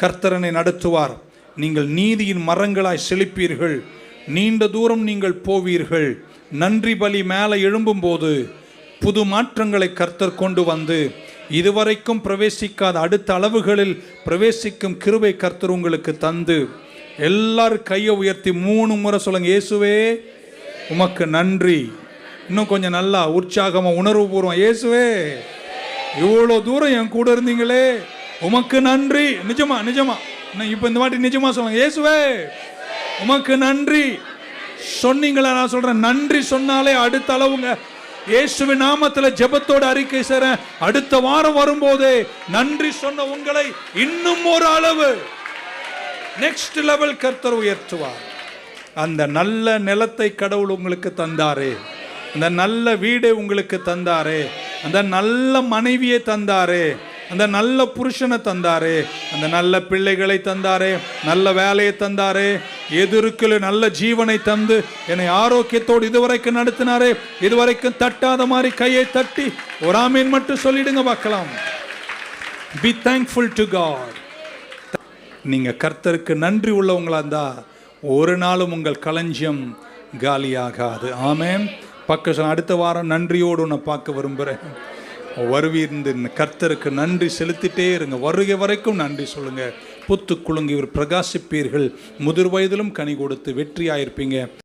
கர்த்தரனை நடத்துவார். நீங்கள் நீதியின் மரங்களாய் செழிப்பீர்கள். நீண்ட தூரம் நீங்கள் போவீர்கள். நன்றி பலி மேலே எழும்பும்போது புது மாற்றங்களை கர்த்தர் கொண்டு வந்து இதுவரைக்கும் பிரவேசிக்காத அடுத்த அளவுகளில் பிரவேசிக்கும் கிருபை கர்த்தர் உங்களுக்கு தந்து, எல்லாரும் கையை உயர்த்தி 3 முறை சொல்லுங்க, இயேசுவே உமக்கு நன்றி. இன்னும் கொஞ்சம் நல்லா உற்சாகமாக உணர்வுபூர்வம், இயேசுவே இவ்வளோ தூரம் என் கூட இருந்தீங்களே உமக்கு நன்றி. நிஜமா நிஜமா இப்போ இந்த வாட்டி நிஜமா சொல்லுங்க, இயேசுவே உமக்கு நன்றி. சொன்னீங்களா? நான் சொல்றேன், நன்றி சொன்னாலே அடுத்த அளவுங்க. இயேசுவின் நாமத்தில் ஜெபத்தோட அறிக்கை செய்றேன். அடுத்த வாரம் வரும்போதே நன்றி சொன்ன உங்களை இன்னும் ஒரு அளவு நெக்ஸ்ட் லெவல் கர்த்தர் உயர்த்துவார். அந்த நல்ல நிலத்தை கடவுள் உங்களுக்கு தந்தாரே, அந்த நல்ல வீடை உங்களுக்கு தந்தாரே, அந்த நல்ல மனைவியை தந்தாரே, அந்த நல்ல புருஷனை தந்தாரே, அந்த நல்ல பிள்ளைகளை தந்தாரே, நல்ல வேலையை தந்தாரே, எதிர்க்குள்ள நல்ல ஜீவனை தந்து என்னை ஆரோக்கியத்தோடு இதுவரைக்கும் நடத்தினாரே. இதுவரைக்கும் தட்டாத மாதிரி கையை தட்டி ஒரு ஆமீன் மட்டும் சொல்லிடுங்க பார்க்கலாம். Be thankful to God. நீங்க கர்த்தருக்கு நன்றி உள்ளவங்களா இருந்தா ஒரு நாளும் உங்கள் களஞ்சியம் காலியாகாது. ஆமென். பக்கம் அடுத்த வாரம் நன்றியோடு உன்னை பார்க்க விரும்புகிறேன். வருவீர்ந்து கர்த்தருக்கு நன்றி செலுத்திட்டே இருங்க. வருகை வரைக்கும் நன்றி சொல்லுங்க. புத்து குலுங்கி பிரகாசிப்பீர்கள். முதிர் வயதிலும் கனி கொடுத்து வெற்றியாயிருப்பீங்க.